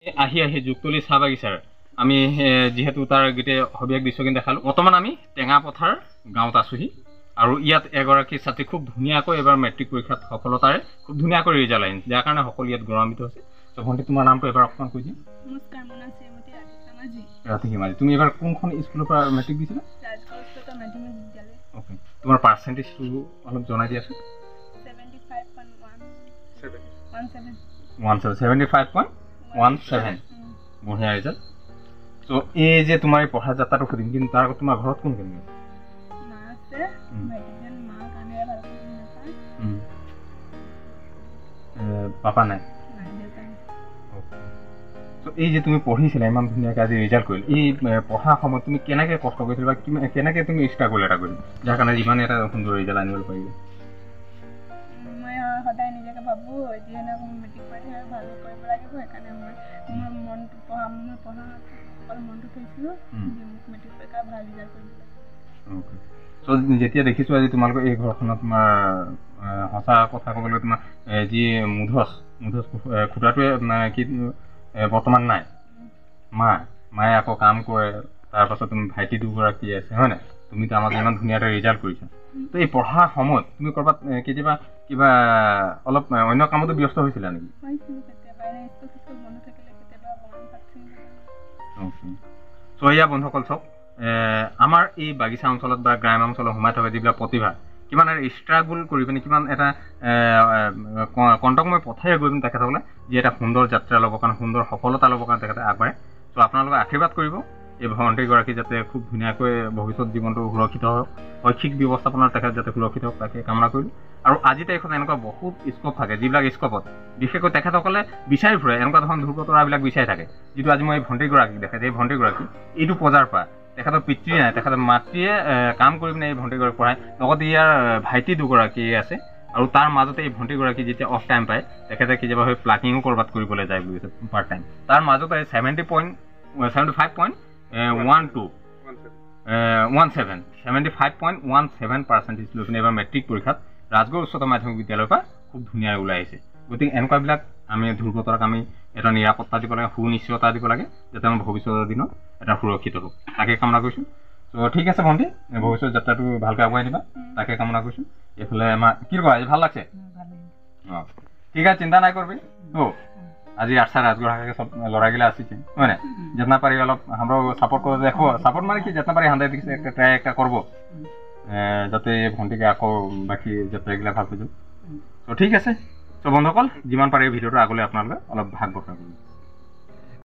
আহি আহি যুক্তলি চাহ বাগিচাৰ আমি যেহেতু তাৰ গোটেই হবিয়াক দৃশ্যখিনি দেখালোঁ। বৰ্তমান আমি টেঙাপথাৰ গাঁৱত আছোঁহি আৰু ইয়াত এগৰাকী ছাত্ৰী খুব ধুনীয়াকৈ এবাৰ মেট্ৰিক পৰীক্ষাত সফলতাৰে খুব ধুনীয়াকৈ ৰিজাল্ট আহিছে, যাৰ কাৰণে সকলো ইয়াত গৌৰৱান্বিত হৈছে। ত' ভণ্টি, তোমাৰ নামটো এবাৰ অকণমান কৈ দিয়া। নমস্কাৰ, মোৰ নাম শ্ৰীমতী ৰাধিকা মাঝি। ৰাধিকা মাঝি, তুমি এবাৰ কোনখন স্কুলৰ পৰা মেট্ৰিক দিছিলা? ৰাজগড় উচ্চতৰ মাধ্যমিক বিদ্যালয়। অ'কে, তোমাৰ পাৰ্চেণ্টেজটো অলপ জনাই দিয়াচোন। 75.17 বঢ়িয়া ৰিজাল্ট। ত' এই যে তোমাৰ এই পঢ়া যাত্ৰাটো সুধিম, কিন্তু তাৰ আগত তোমাৰ ঘৰত কোন কোন আছে? মা আছে, ভাইটিজন, মা কামে ভালকৈ নাপায়। পাপা নাই? ত' এই যে তুমি পঢ়িছিলা ইমান ধুনীয়াকৈ আজি ৰিজাল্ট কৰিল, এই পঢ়াৰ সময়ত তুমি কেনেকৈ কষ্ট কৰিছিলা বা কেনেকৈ তুমি ষ্ট্ৰাগল এটা কৰিলা যাৰ কাৰণে যিমান এটা সুন্দৰ ৰিজাল্ট আনিব পাৰিলা? মই সদায় নিজকে ভাবোঁ এতিয়া মেট্ৰিক পৰীক্ষা ভাল কৰিব লাগিব, সেইকাৰণে মই মোৰ মনটো পঢ়াত অকল মনটো থৈছিলোঁ যে মোক মেট্ৰিক পৰীক্ষা ভাল ৰিজাল্ট কৰিব লাগে। অ'কে, চ' যেতিয়া দেখিছোঁ আজি তোমালোকৰ এই ঘৰখনত তোমাৰ সঁচা কথা ক'বলৈ তোমাৰ যি মুধচ খুটাটোৱে কি বৰ্তমান নাই, মায়ে আকৌ কাম কৰে, তাৰপাছত তুমি ভাইটি দুগৰাকী আছে, হয় নাই? তুমিতো আমাক ইমান ধুনীয়া এটা ৰিজাল্ট কৰিছা। তো এই পঢ়াৰ সময়ত তুমি ক'ৰবাত কেতিয়াবা কিবা অলপ অন্য কামতো ব্যস্ত হৈছিলা নেকি? চ' এয়া বন্ধুসকল চাওক, আমাৰ এই বাগিচা অঞ্চলত বা গ্ৰাম্য অঞ্চলত সোমাই থকা যিবিলাক প্ৰতিভা কিমান এটা ষ্ট্ৰাগল কৰি পিনে কিমান এটা কণ্টকময় পথেৰে গৈ পিনে তেখেতসকলে যি এটা সুন্দৰ যাত্ৰা ল'বৰ কাৰণে, সুন্দৰ সফলতা ল'বৰ কাৰণে তেখেতে আগবাঢ়ে। চ' আপোনালোকে আশীৰ্বাদ কৰিব এই ভণ্টিগৰাকী যাতে খুব ধুনীয়াকৈ ভৱিষ্যত জীৱনটো সুৰক্ষিত হওক, শৈক্ষিক ব্যৱস্থাপনাৰ তেখেত যাতে সুৰক্ষিত হওক, তাকে কামনা কৰিলোঁ। আৰু আজি তাৰিখত এনেকুৱা বহুত স্ক'প থাকে, যিবিলাক স্ক'পত বিশেষকৈ তেখেতসকলে বিচাৰি ফুৰে, এনেকুৱা ধৰণৰ ধ্ৰুৱতৰাবিলাক বিচাৰি থাকে। যিটো আজি মই এই ভণ্টিগৰাকীক দেখাইছোঁ, এই ভণ্টিগৰাকী এইটো পৰ্যায়ৰ পৰা তেখেতৰ পিতৃ নাই, তেখেতৰ মাতৃয়ে কাম কৰি পিনে এই ভণ্টিগৰাকীক পঢ়ায়, লগতে ইয়াৰ ভাইটি দুগৰাকী আছে। আৰু তাৰ মাজতে এই ভণ্টিগৰাকী যেতিয়া অফ টাইম পায়, তেখেতে কেতিয়াবা হৈ প্লাকিঙো ক'ৰবাত কৰিবলৈ যায় বুলি কৈছে পাৰ্ট টাইম। তাৰ মাজতে 75.17% লৈ পিনে এবাৰ মেট্ৰিক পৰীক্ষাত ৰাজগড় উচ্চতৰ মাধ্যমিক বিদ্যালয়ৰ পৰা খুব ধুনীয়া ওলাই আহিছে। গতিকে এনেকুৱাবিলাক আমি ধ্ৰুৱতাৰাক আমি এটা নিৰাপত্তা দিব লাগে, সুনিশ্চয়তা দিব লাগে, যাতে আমাৰ ভৱিষ্যতৰ দিনত এটা সুৰক্ষিত হওক, তাকে কামনা কৰিছোঁ। ত' ঠিক আছে ভণ্টি, ভৱিষ্যত যাত্ৰাটো ভালকৈ আগুৱাই নিবা, তাকে কামনা কৰিছোঁ। এইফালে আমাৰ কি কোৱা, আজি ভাল লাগছে? অঁ, ঠিক আছে, চিন্তা নাই করবি। তো আজি আটসা রাজগড় হাঁকে সব লড়াইগুলো আসছে, হয় না? जितना पारी अलग हमरो सपोर्ट कर देखो, सपोर्ट माने कि जितना पारी हांदे दिखे एक ट्राई एक करबो, যাতে ভণ্টি কে আকৌ বাকি যাত্ৰাগিলা ভাল হৈ যাওক। তো ঠিক আছে, তো বন্ধুসকল যিমান পাৰি ভিডিঅ'টো আগলৈ আপোনালোকে অলপ ভাগ বতৰা কৰিব।